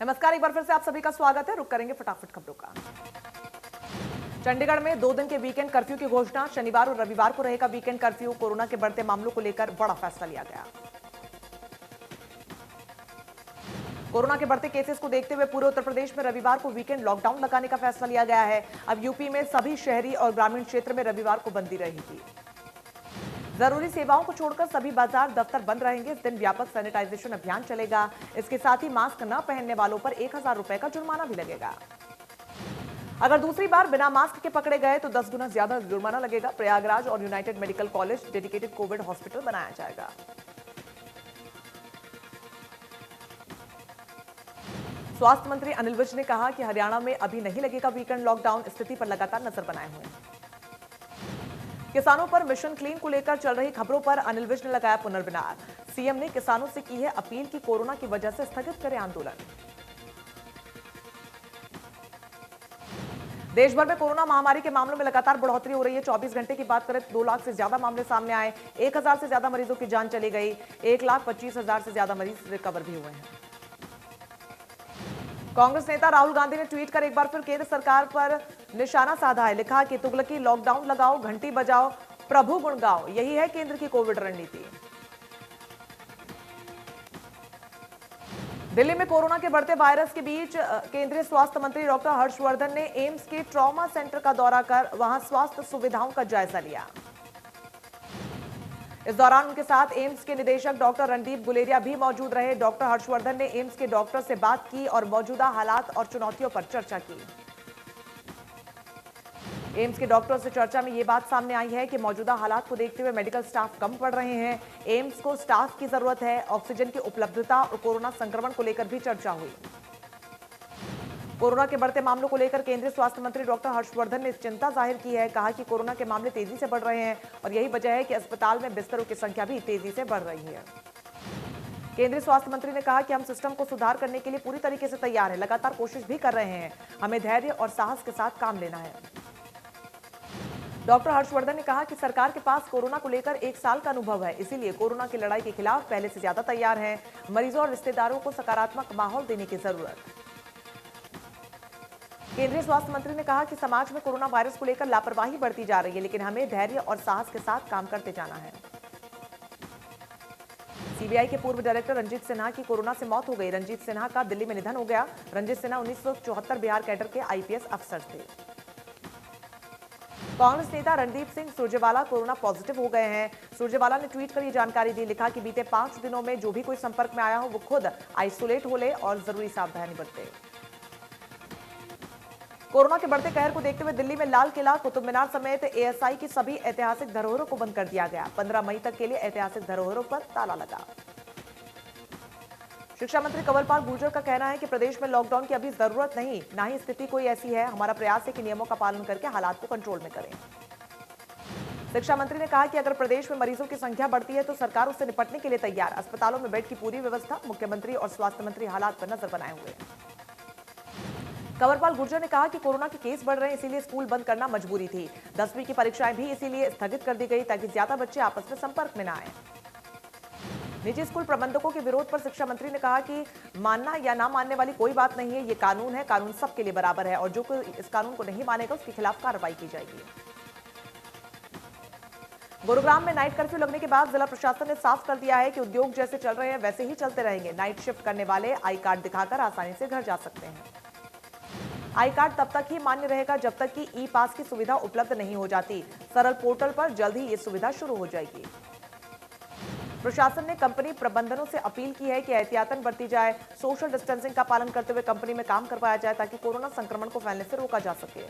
नमस्कार, एक बार फिर से आप सभी का स्वागत है। रुक करेंगे फटाफट खबरों का। चंडीगढ़ में 2 दिन के वीकेंड कर्फ्यू की घोषणा। शनिवार और रविवार को रहेगा वीकेंड कर्फ्यू। कोरोना के बढ़ते मामलों को लेकर बड़ा फैसला लिया गया। कोरोना के बढ़ते केसेस को देखते हुए पूरे उत्तर प्रदेश में रविवार को वीकेंड लॉकडाउन लगाने का फैसला लिया गया है। अब यूपी में सभी शहरी और ग्रामीण क्षेत्र में रविवार को बंदी रहेगी। जरूरी सेवाओं को छोड़कर सभी बाजार दफ्तर बंद रहेंगे। इस दिन व्यापक सैनिटाइजेशन अभियान चलेगा। इसके साथ ही मास्क न पहनने वालों पर 1000 रुपए का जुर्माना भी लगेगा। अगर दूसरी बार बिना मास्क के पकड़े गए तो 10 गुना ज्यादा जुर्माना लगेगा। प्रयागराज और United medical college dedicated Covid hospital बनाया जाएगा। स्वास्थ्य मंत्री अनिल विज ने कहा कि हरियाणा में अभी नहीं लगेगा वीकेंड लॉकडाउन। स्थिति पर लगातार नजर बनाए हुए हैं। किसानों पर मिशन क्लीन को लेकर चल रही खबरों पर अनिल विज ने लगाया पुनर्विचार। सीएम ने किसानों से की है अपील कि कोरोना की वजह से स्थगित करें आंदोलन। देश भर में कोरोना महामारी के मामलों में लगातार बढ़ोतरी हो रही है। 24 घंटे की बात करें 2 लाख से ज्यादा मामले सामने आए। 1000 से ज्यादा मरीजों की जान चली गई। 1,25,000 से ज्यादा मरीज रिकवर भी हुए हैं। कांग्रेस नेता राहुल गांधी ने ट्वीट कर एक बार फिर केंद्र सरकार पर निशाना साधा है। लिखा कि तुगलकी लॉकडाउन लगाओ, घंटी बजाओ, प्रभु गुण गाओ, यही है केंद्र की कोविड रणनीति। दिल्ली में कोरोना के बढ़ते वायरस के बीच केंद्रीय स्वास्थ्य मंत्री डॉक्टर हर्षवर्धन ने एम्स के ट्रॉमा सेंटर का दौरा कर वहां स्वास्थ्य सुविधाओं का जायजा लिया। इस दौरान उनके साथ एम्स के निदेशक डॉक्टर रणदीप गुलेरिया भी मौजूद रहे। डॉक्टर हर्षवर्धन ने एम्स के डॉक्टर से बात की और मौजूदा हालात और चुनौतियों पर चर्चा की। एम्स के डॉक्टर से चर्चा में यह बात सामने आई है कि मौजूदा हालात को देखते हुए मेडिकल स्टाफ कम पड़ रहे हैं। एम्स को स्टाफ की जरूरत है। ऑक्सीजन की उपलब्धता और कोरोना संक्रमण को लेकर भी चर्चा हुई। कोरोना के बढ़ते मामलों को लेकर केंद्रीय स्वास्थ्य मंत्री डॉक्टर हर्षवर्धन ने चिंता जाहिर की है। कहा कि कोरोना के मामले तेजी से बढ़ रहे हैं और यही वजह है कि अस्पताल में बिस्तरों की संख्या भी तेजी से बढ़ रही है। केंद्रीय स्वास्थ्य मंत्री ने कहा कि हम सिस्टम को सुधार करने के लिए पूरी तरीके से तैयार हैं, लगातार कोशिश भी कर रहे हैं। हमें धैर्य और साहस के साथ काम लेना है। डॉक्टर हर्षवर्धन ने कहा कि सरकार के पास कोरोना को लेकर 1 साल का अनुभव है, इसीलिए कोरोना की लड़ाई के खिलाफ पहले से ज्यादा तैयार हैं। मरीजों और रिश्तेदारों को सकारात्मक माहौल देने की जरूरत। केंद्रीय स्वास्थ्य मंत्री ने कहा कि समाज में कोरोना वायरस को लेकर लापरवाही बढ़ती जा रही है, लेकिन हमें धैर्य और साहस के साथ काम करते जाना है। सीबीआई के पूर्व डायरेक्टर रंजीत सिन्हा की कोरोना से मौत हो गई। रंजीत सिन्हा का दिल्ली में निधन हो गया। रंजीत सिन्हा 1974 बिहार कैडर के आईपीएस अफसर थे। कांग्रेस नेता रणदीप सिंह सुरजेवाला कोरोना पॉजिटिव हो गए हैं। सुरजेवाला ने ट्वीट कर ये जानकारी दी। लिखा कि बीते 5 दिनों में जो भी कोई संपर्क में आया हो वो खुद आइसोलेट हो ले और जरूरी सावधानी बरते। कोरोना के बढ़ते कहर को देखते हुए दिल्ली में लाल किला, कुतुब मीनार समेत एएसआई की सभी ऐतिहासिक धरोहरों को बंद कर दिया गया। 15 मई तक के लिए ऐतिहासिक धरोहरों पर ताला लगा। शिक्षा मंत्री कंवरपाल गुर्जर का कहना है कि प्रदेश में लॉकडाउन की अभी जरूरत नहीं, ना ही स्थिति कोई ऐसी है। हमारा प्रयास है कि नियमों का पालन करके हालात को कंट्रोल में करें। शिक्षा मंत्री ने कहा कि अगर प्रदेश में मरीजों की संख्या बढ़ती है तो सरकार उससे निपटने के लिए तैयार। अस्पतालों में बेड की पूरी व्यवस्था। मुख्यमंत्री और स्वास्थ्य मंत्री हालात पर नजर बनाए हुए हैं। कंवरपाल गुर्जर ने कहा कि कोरोना के केस बढ़ रहे हैं, इसीलिए स्कूल बंद करना मजबूरी थी। 10वीं की परीक्षाएं भी इसीलिए स्थगित कर दी गई ताकि ज्यादा बच्चे आपस में संपर्क में न आए। निजी स्कूल प्रबंधकों के विरोध पर शिक्षा मंत्री ने कहा कि मानना या ना मानने वाली कोई बात नहीं है। ये कानून है, कानून सबके लिए बराबर है और जो कोई इस कानून को नहीं मानेगा उसके खिलाफ कार्रवाई की जाएगी। गुरुग्राम में नाइट कर्फ्यू लगने के बाद जिला प्रशासन ने साफ कर दिया है कि उद्योग जैसे चल रहे हैं वैसे ही चलते रहेंगे। नाइट शिफ्ट करने वाले आई कार्ड दिखाकर आसानी से घर जा सकते हैं। आई कार्ड तब तक ही मान्य रहेगा जब तक कि ई पास की सुविधा उपलब्ध नहीं हो जाती। सरल पोर्टल पर जल्द ही ये सुविधा शुरू हो जाएगी। प्रशासन ने कंपनी प्रबंधनों से अपील की है कि एहतियातन बरती जाए। सोशल डिस्टेंसिंग का पालन करते हुए कंपनी में काम करवाया जाए ताकि कोरोना संक्रमण को फैलने से रोका जा सके।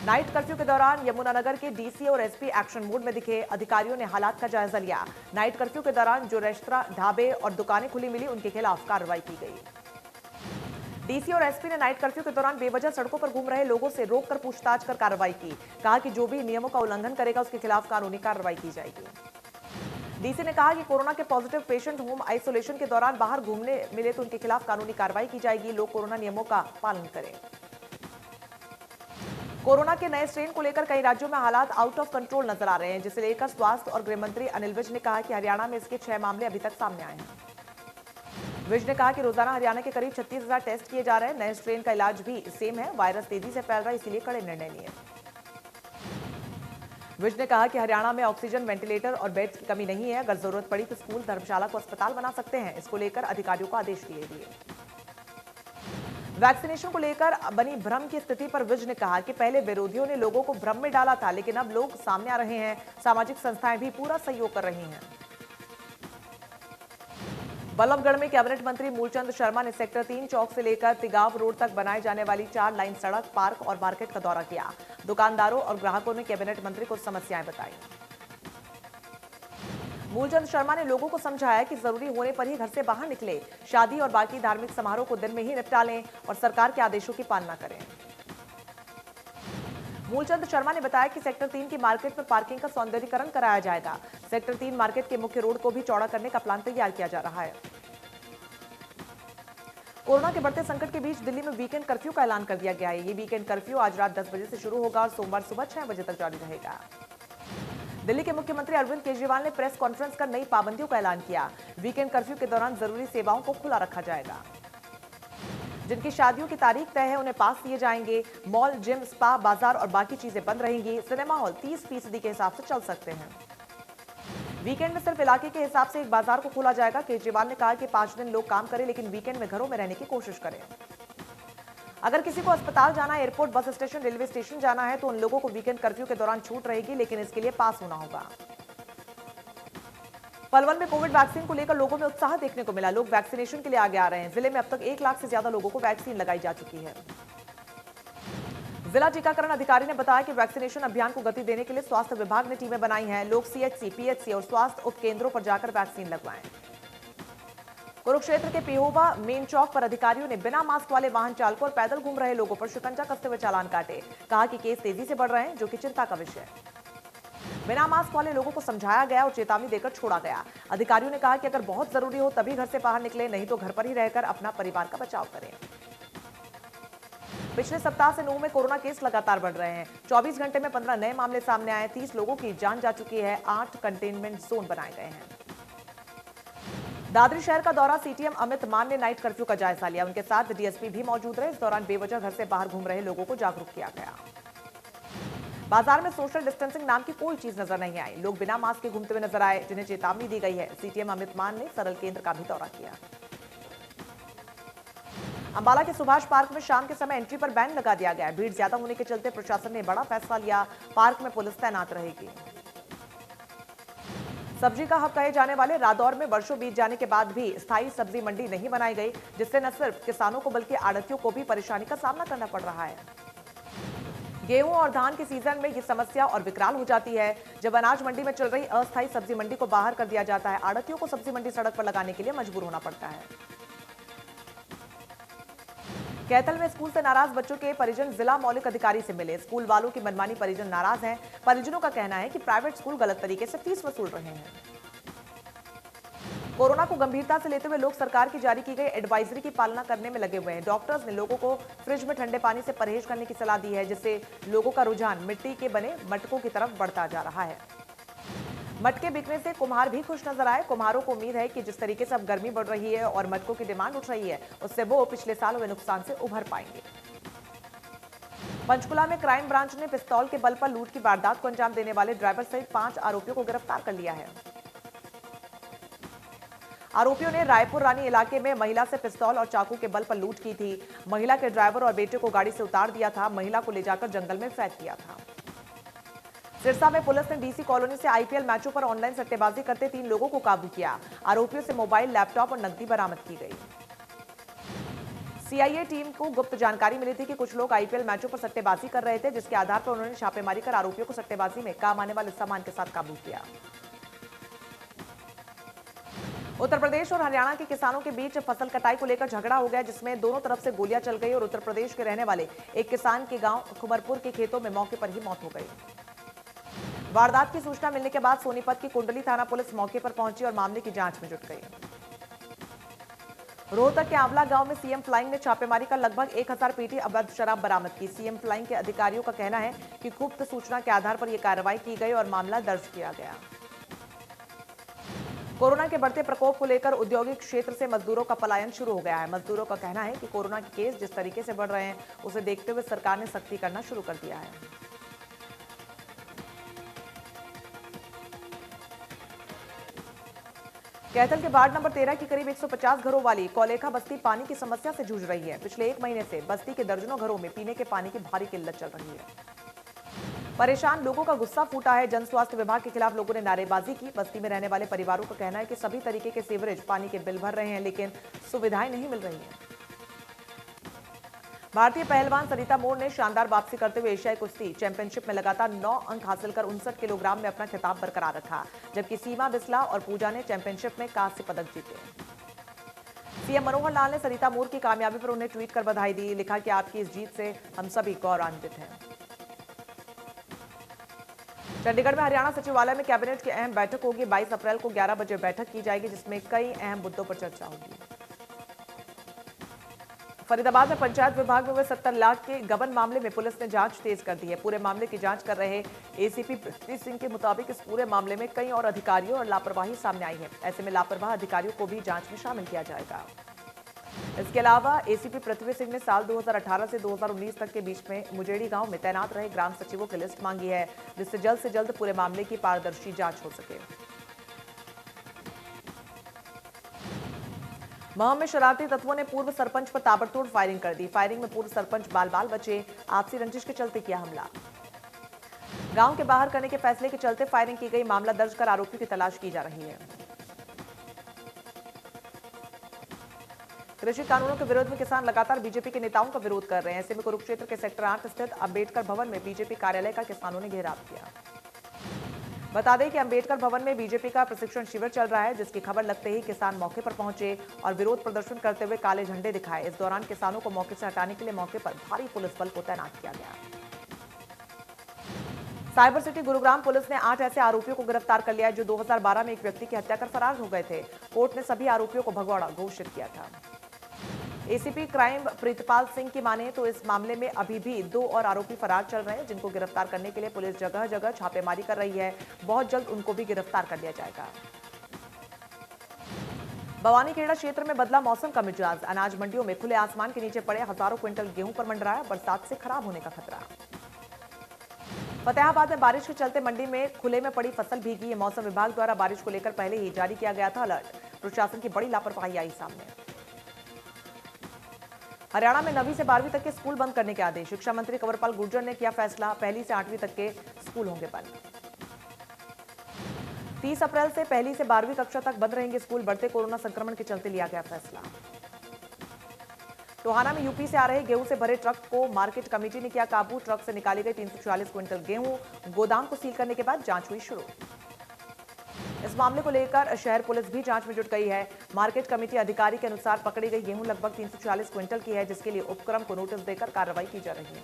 नाइट कर्फ्यू के दौरान यमुनानगर के डीसी और एसपी एक्शन मोड में दिखे। अधिकारियों ने हालात का जायजा लिया। नाइट कर्फ्यू के दौरान जो रेस्तरां, ढाबे और दुकानें खुली मिली उनके खिलाफ कार्रवाई की गई। डीसी और एसपी ने नाइट कर्फ्यू के दौरान बेवजह सड़कों पर घूम रहे लोगों से रोककर पूछताछ कर कार्रवाई की। कहा कि जो भी नियमों का उल्लंघन करेगा उसके खिलाफ कानूनी कार्रवाई की जाएगी। डीसी ने कहा कि कोरोना के पॉजिटिव पेशेंट होम आइसोलेशन के दौरान बाहर घूमने मिले तो उनके खिलाफ कानूनी कार्रवाई की जाएगी। लोग कोरोना नियमों का पालन करें। कोरोना के नए स्ट्रेन को लेकर कई राज्यों में हालात आउट ऑफ कंट्रोल नजर आ रहे हैं, जिसे लेकर स्वास्थ्य और गृह मंत्री अनिल विज ने कहा कि हरियाणा में इसके 6 मामले अभी तक सामने आए हैं। विज ने कहा कि रोजाना हरियाणा के करीब 36,000 टेस्ट किए जा रहे हैं। नए स्ट्रेन का इलाज भी सेम है। वायरस तेजी से फैल रहा है, इसीलिए कड़े निर्णय लिए। विज ने कहा कि हरियाणा में ऑक्सीजन, वेंटिलेटर और बेड्स की कमी नहीं है। अगर जरूरत पड़ी तो स्कूल, धर्मशाला को अस्पताल बना सकते हैं। इसको लेकर अधिकारियों को आदेश दिए गए। वैक्सीनेशन को लेकर बनी भ्रम की स्थिति पर विज ने कहा कि पहले विरोधियों ने लोगों को भ्रम में डाला था, लेकिन अब लोग सामने आ रहे हैं। सामाजिक संस्थाएं भी पूरा सहयोग कर रही हैं। बल्लभगढ़ में कैबिनेट मंत्री मूलचंद शर्मा ने सेक्टर 3 चौक से लेकर तिगाव रोड तक बनाए जाने वाली 4 लाइन सड़क, पार्क और मार्केट का दौरा किया। दुकानदारों और ग्राहकों ने कैबिनेट मंत्री को समस्याएं बताई। मूलचंद शर्मा ने लोगों को समझाया कि जरूरी होने पर ही घर से बाहर निकले, शादी और बाकी धार्मिक समारोह को दिन में ही निपटा लें और सरकार के आदेशों की पालना करें। मूलचंद शर्मा ने बताया कि सेक्टर 3 की मार्केट में पार्किंग का सौंदर्यीकरण कराया जाएगा। सेक्टर 3 मार्केट के मुख्य रोड को भी चौड़ा करने का प्लान तैयार किया जा रहा है। कोरोना के बढ़ते संकट के बीच दिल्ली में वीकेंड कर्फ्यू का ऐलान कर दिया गया है। ये वीकेंड कर्फ्यू आज रात 10 बजे से शुरू होगा और सोमवार सुबह 6 बजे तक जारी रहेगा। दिल्ली के मुख्यमंत्री अरविंद केजरीवाल ने प्रेस कॉन्फ्रेंस कर नई पाबंदियों का ऐलान किया। वीकेंड कर्फ्यू के दौरान जरूरी सेवाओं को खुला रखा जाएगा। जिनकी शादियों की तारीख तय है उन्हें पास दिए जाएंगे। मॉल, जिम, स्पा, बाजार और बाकी चीजें बंद रहेंगी। सिनेमा हॉल 30% के हिसाब से चल सकते हैं। वीकेंड में सिर्फ इलाके के हिसाब से एक बाजार को खोला जाएगा। केजरीवाल ने कहा कि 5 दिन लोग काम करें, लेकिन वीकेंड में घरों में रहने की कोशिश करें। अगर किसी को अस्पताल जाना, airport, bus station, railway station जाना है तो उन लोगों को वीकेंड कर्फ्यू के दौरान छूट रहेगी, लेकिन इसके लिए पास होना होगा। पलवल में कोविड वैक्सीन को लेकर लोगों में उत्साह देखने को मिला। लोग वैक्सीनेशन के लिए आगे आ रहे हैं। जिले में अब तक 1 लाख से ज्यादा लोगों को वैक्सीन लगाई जा चुकी है। जिला टीकाकरण अधिकारी ने बताया कि वैक्सीनेशन अभियान को गति देने के लिए स्वास्थ्य विभाग ने टीमें बनाई हैं। लोग सीएचसी, पीएचसी और स्वास्थ्य उपकेंद्रों पर जाकर वैक्सीन लगवाएं। कुरुक्षेत्र के पिहोवा मेन चौक पर अधिकारियों ने बिना मास्क वाले वाहन चालकों और पैदल घूम रहे लोगों पर शिकंजा कसते हुए चालान काटे। कहा कि केस तेजी से बढ़ रहे हैं, जो कि चिंता का विषय है। बिना मास्क वाले लोगों को समझाया गया और चेतावनी देकर छोड़ा गया। अधिकारियों ने कहा कि अगर बहुत जरूरी हो तभी घर से बाहर निकले, नहीं तो घर पर ही रहकर अपना परिवार का बचाव करें। पिछले सप्ताह से नूंह में कोरोना केस लगातार बढ़ रहे हैं। 24 घंटे में 15 नए मामले सामने आए। 30 लोगों की जान जा चुकी है। 8 कंटेनमेंट जोन बनाए गए हैं। दादरी शहर का दौरा सीटीएम अमित मान ने नाइट कर्फ्यू का जायजा लिया। उनके साथ डीएसपी भी मौजूद रहे। इस दौरान बेवजह घर से बाहर घूम रहे लोगों को जागरूक किया गया। बाजार में सोशल डिस्टेंसिंग नाम की कोई चीज नजर नहीं आई। लोग बिना मास्क के घूमते हुए नजर आए, जिन्हें चेतावनी दी गई है। सीटीएम अमित मान ने सरल केंद्र का भी दौरा किया। अंबाला के सुभाष पार्क में शाम के समय एंट्री पर बैन लगा दिया गया। भीड़ ज्यादा होने के चलते प्रशासन ने बड़ा फैसला लिया। पार्क में पुलिस तैनात रहेगी। सब्जी का हब कहे जाने वाले रादौर में वर्षों बीत जाने के बाद भी स्थायी सब्जी मंडी नहीं बनाई गई, जिससे न सिर्फ किसानों को बल्कि आड़तियों को भी परेशानी का सामना करना पड़ रहा है। गेहूं और धान के सीजन में ये समस्या और विकराल हो जाती है। जब अनाज मंडी में चल रही अस्थायी सब्जी मंडी को बाहर कर दिया जाता है, आड़तियों को सब्जी मंडी सड़क पर लगाने के लिए मजबूर होना पड़ता है। कैथल में स्कूल से नाराज बच्चों के परिजन जिला मौलिक अधिकारी से मिले। स्कूल वालों की मनमानी परिजन नाराज हैं। परिजनों का कहना है कि प्राइवेट स्कूल गलत तरीके से फीस वसूल रहे हैं। कोरोना को गंभीरता से लेते हुए लोग सरकार की जारी की गई एडवाइजरी की पालना करने में लगे हुए हैं। डॉक्टर्स ने लोगों को फ्रिज में ठंडे पानी से परहेज करने की सलाह दी है, जिससे लोगों का रुझान मिट्टी के बने मटकों की तरफ बढ़ता जा रहा है। मटके बिकने से कुम्हार भी खुश नजर आए। कुम्हारों को उम्मीद है कि जिस तरीके से अब गर्मी बढ़ रही है और मटकों की डिमांड उठ रही है, उससे वो पिछले साल हुए नुकसान से उभर पाएंगे। पंचकुला में क्राइम ब्रांच ने पिस्तौल के बल पर लूट की वारदात को अंजाम देने वाले ड्राइवर सहित 5 आरोपियों को गिरफ्तार कर लिया है। आरोपियों ने रायपुर रानी इलाके में महिला से पिस्तौल और चाकू के बल पर लूट की थी। महिला के ड्राइवर और बेटे को गाड़ी से उतार दिया था। महिला को ले जाकर जंगल में फेंक दिया था। सिरसा में पुलिस ने डीसी कॉलोनी से आईपीएल मैचों पर ऑनलाइन सट्टेबाजी करते 3 लोगों को काबू किया। आरोपियों से मोबाइल, लैपटॉप और नकदी बरामद की गई। सीआईए टीम को गुप्त जानकारी मिली थी कि कुछ लोग आईपीएल मैचों पर सट्टेबाजी कर रहे थे, जिसके आधार पर उन्होंने छापेमारी कर आरोपियों को सट्टेबाजी में काम आने वाले सामान के साथ काबू किया। उत्तर प्रदेश और हरियाणा के किसानों के बीच फसल कटाई को लेकर झगड़ा हो गया, जिसमें दोनों तरफ से गोलियां चल गई और उत्तर प्रदेश के रहने वाले एक किसान के गांव खुबरपुर के खेतों में मौके पर ही मौत हो गई। वारदात की सूचना मिलने के बाद सोनीपत की कुंडली थाना पुलिस मौके पर पहुंची और मामले की जांच में जुट गई। रोहतक के आंवला गांव में सीएम फ्लाइंग ने छापेमारी कर लगभग 1000 पेटी अवैध शराब बरामद की। सीएम फ्लाइंग के अधिकारियों का कहना है कि गुप्त सूचना के आधार पर यह कार्रवाई की गई और मामला दर्ज किया गया। कोरोना के बढ़ते प्रकोप को लेकर औद्योगिक क्षेत्र से मजदूरों का पलायन शुरू हो गया है। मजदूरों का कहना है कि कोरोना के केस जिस तरीके से बढ़ रहे हैं, उसे देखते हुए सरकार ने सख्ती करना शुरू कर दिया है। कैथल के वार्ड नंबर 13 की करीब 150 घरों वाली कौलेखा बस्ती पानी की समस्या से जूझ रही है। पिछले 1 महीने से बस्ती के दर्जनों घरों में पीने के पानी की भारी किल्लत चल रही है। परेशान लोगों का गुस्सा फूटा है। जन स्वास्थ्य विभाग के खिलाफ लोगों ने नारेबाजी की। बस्ती में रहने वाले परिवारों का कहना है कि सभी तरीके के सीवरेज पानी के बिल भर रहे हैं, लेकिन सुविधाएं नहीं मिल रही हैं। भारतीय पहलवान सरिता मोर ने शानदार वापसी करते हुए एशियाई कुश्ती चैंपियनशिप में लगातार 9 अंक हासिल कर 59 किलोग्राम में अपना खिताब बरकरार रखा, जबकि सीमा बिस्ला और पूजा ने चैंपियनशिप में कांस्य पदक जीते। सीएम मनोहर लाल ने सरिता मोर की कामयाबी पर उन्हें ट्वीट कर बधाई दी। लिखा कि आपकी इस जीत से हम सभी गौरवान्वित हैं। चंडीगढ़ में हरियाणा सचिवालय में कैबिनेट की अहम बैठक होगी। 22 अप्रैल को 11 बजे बैठक की जाएगी, जिसमें कई अहम मुद्दों पर चर्चा होगी। फरीदाबाद में पंचायत विभाग में हुए 70 लाख के गबन मामले में पुलिस ने जांच तेज कर दी है। पूरे मामले की जांच कर रहे एसीपी पृथ्वी सिंह के मुताबिक इस पूरे मामले में कई और अधिकारियों और लापरवाही सामने आई है। ऐसे में लापरवाह अधिकारियों को भी जांच में शामिल किया जाएगा। इसके अलावा एसीपी पृथ्वी सिंह ने साल 2018 से 2019 तक के बीच में मुजेड़ी गांव में तैनात रहे ग्राम सचिवों की लिस्ट मांगी है, जिससे जल्द से जल्द पूरे मामले की पारदर्शी जांच हो सके। महम में शरारती तत्वों ने पूर्व सरपंच पर ताबड़तोड़ फायरिंग कर दी। फायरिंग में पूर्व सरपंच बाल बाल बचे। आपसी रंजिश के चलते किया हमला। गांव के बाहर करने के फैसले के चलते फायरिंग की गई। मामला दर्ज कर आरोपियों की तलाश की जा रही है। कृषि कानूनों के विरोध में किसान लगातार बीजेपी के नेताओं का विरोध कर रहे हैं। ऐसे में कुरुक्षेत्र के सेक्टर 8 स्थित अंबेडकर भवन में बीजेपी कार्यालय का किसानों ने घेराव किया। बता दें कि अंबेडकर भवन में बीजेपी का प्रशिक्षण शिविर चल रहा है, जिसकी खबर लगते ही किसान मौके पर पहुंचे और विरोध प्रदर्शन करते हुए काले झंडे दिखाए। इस दौरान किसानों को मौके से हटाने के लिए मौके पर भारी पुलिस बल को तैनात किया गया। साइबर सिटी गुरुग्राम पुलिस ने 8 ऐसे आरोपियों को गिरफ्तार कर लिया है, जो 2012 में एक व्यक्ति की हत्या कर फरार हो गए थे। कोर्ट ने सभी आरोपियों को भगौड़ा घोषित किया था। एसीपी क्राइम प्रीतपाल सिंह की माने तो इस मामले में अभी भी 2 और आरोपी फरार चल रहे हैं, जिनको गिरफ्तार करने के लिए पुलिस जगह जगह छापेमारी कर रही है। बहुत जल्द उनको भी गिरफ्तार कर लिया जाएगा। बवानीखेड़ा क्षेत्र में बदला मौसम का मिजाज। अनाज मंडियों में खुले आसमान के नीचे पड़े हजारों क्विंटल गेहूं पर मंडराया। बरसात से खराब होने का खतरा। फतेहाबाद में बारिश के चलते मंडी में खुले में पड़ी फसल भीगी। मौसम विभाग द्वारा बारिश को लेकर पहले ही जारी किया गया था अलर्ट। प्रशासन की बड़ी लापरवाही आई सामने। हरियाणा में 9वीं से 12वीं तक के स्कूल बंद करने के आदेश। शिक्षा मंत्री कंवरपाल गुर्जर ने किया फैसला। 1ली से 8वीं तक के स्कूल होंगे बंद। 30 अप्रैल से 1ली से 12वीं कक्षा तक बंद रहेंगे स्कूल। बढ़ते कोरोना संक्रमण के चलते लिया गया फैसला। टोहाना में यूपी से आ रहे गेहूं से भरे ट्रक को मार्केट कमेटी ने किया काबू। ट्रक से निकाली गई 340 क्विंटल गेहूं। गोदाम को सील करने के बाद जांच हुई शुरू। इस मामले को लेकर शहर पुलिस भी जांच में जुट गई है। मार्केट कमेटी अधिकारी के अनुसार पकड़ी गई गेहूं लगभग 340 क्विंटल की है, जिसके लिए उपक्रम को नोटिस देकर कार्रवाई की जा रही है।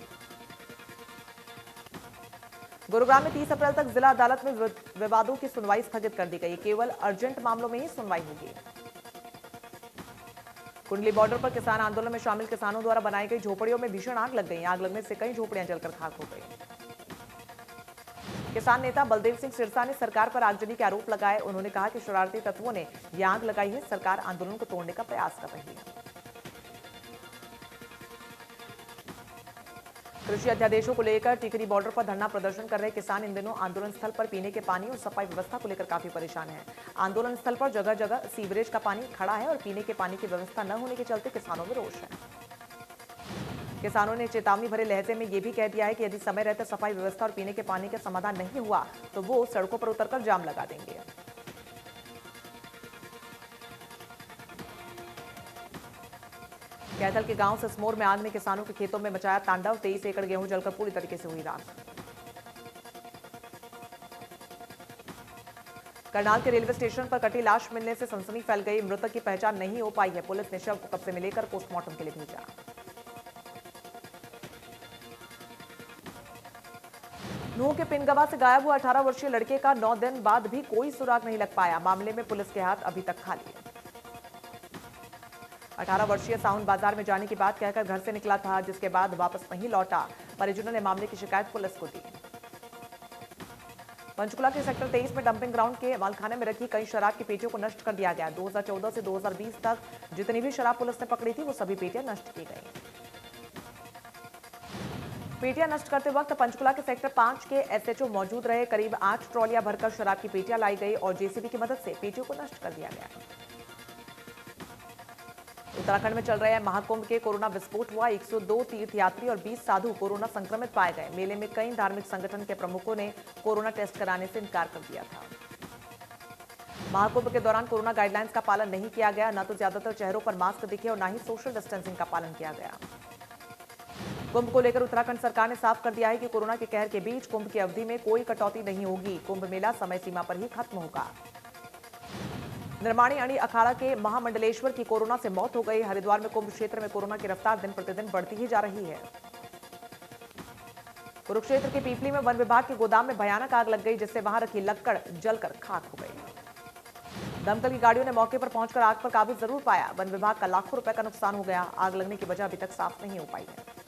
गुरुग्राम में 30 अप्रैल तक जिला अदालत में विवादों की सुनवाई स्थगित कर दी गई। केवल अर्जेंट मामलों में ही सुनवाई होगी। कुंडली बॉर्डर पर किसान आंदोलन में शामिल किसानों द्वारा बनाई गई झोपड़ियों में भीषण आग लग गई। आग लगने से कई झोपड़ियां जलकर खाक हो गई। किसान नेता बलदेव सिंह सिरसा ने सरकार पर आगजनी के आरोप लगाए। उन्होंने कहा कि शरारती तत्वों ने यह आग लगाई है। सरकार आंदोलन को तोड़ने का प्रयास कर रही है। कृषि अध्यादेशों को लेकर टिकरी बॉर्डर पर धरना प्रदर्शन कर रहे किसान इन दिनों आंदोलन स्थल पर पीने के पानी और सफाई व्यवस्था को लेकर काफी परेशान हैं। आंदोलन स्थल पर जगह जगह सीवरेज का पानी खड़ा है और पीने के पानी की व्यवस्था न होने के चलते किसानों में रोष है। किसानों ने चेतावनी भरे लहजे में यह भी कह दिया है कि यदि समय रहते सफाई व्यवस्था और पीने के पानी का समाधान नहीं हुआ तो वो सड़कों पर उतरकर जाम लगा देंगे। कैथल के गांव ससमोर में आग ने किसानों के खेतों में मचाया तांडव। 23 एकड़ गेहूं जलकर पूरी तरीके से हुई राख। करनाल के रेलवे स्टेशन पर कटी लाश मिलने से सनसनी फैल गई। मृतक की पहचान नहीं हो पाई है। पुलिस ने शव को कब्जे में लेकर पोस्टमार्टम के लिए भेजा। नूह के पिनगवा से गायब हुआ 18 वर्षीय लड़के का 9 दिन बाद भी कोई सुराग नहीं लग पाया। मामले में पुलिस के हाथ अभी तक खाली है। 18 वर्षीय साउंड बाजार में जाने की बात कहकर घर से निकला था, जिसके बाद वापस नहीं लौटा। परिजनों ने मामले की शिकायत पुलिस को दी। पंचकुला के सेक्टर 23 में डंपिंग ग्राउंड के मालखाने में रखी कई शराब की पेटियों को नष्ट कर दिया गया। 2014 से 2020 तक जितनी भी शराब पुलिस ने पकड़ी थी वो सभी पेटियां नष्ट की गई। पेटियां नष्ट करते वक्त पंचकुला के सेक्टर 5 के एसएचओ मौजूद रहे। करीब 8 ट्रॉलियां भरकर शराब की पेटियां लाई गई और जेसीबी की मदद से पेटियों को नष्ट कर दिया गया। उत्तराखंड में चल रहे महाकुंभ के कोरोना विस्फोट हुआ। 102 तीर्थयात्री और 20 साधु कोरोना संक्रमित पाए गए। मेले में कई धार्मिक संगठन के प्रमुखों ने कोरोना टेस्ट कराने से इनकार कर दिया था। महाकुंभ के दौरान कोरोना गाइडलाइंस का पालन नहीं किया गया। न तो ज्यादातर चेहरों पर मास्क दिखे और न ही सोशल डिस्टेंसिंग का पालन किया गया। कुंभ को लेकर उत्तराखंड सरकार ने साफ कर दिया है कि कोरोना के कहर के बीच कुंभ की अवधि में कोई कटौती नहीं होगी। कुंभ मेला समय सीमा पर ही खत्म होगा। निर्माणी अणी अखाड़ा के महामंडलेश्वर की कोरोना से मौत हो गई। हरिद्वार में कुंभ क्षेत्र में कोरोना की रफ्तार दिन प्रतिदिन बढ़ती ही जा रही है। कुरुक्षेत्र के पीपली में वन विभाग के गोदाम में भयानक आग लग गई, जिससे वहां रखी लक्कड़ जलकर खाक हो गई। दमकल की गाड़ियों ने मौके पर पहुंचकर आग पर काबू जरूर पाया। वन विभाग का लाखों रुपए का नुकसान हो गया। आग लगने की वजह अभी तक साफ नहीं हो पाई है।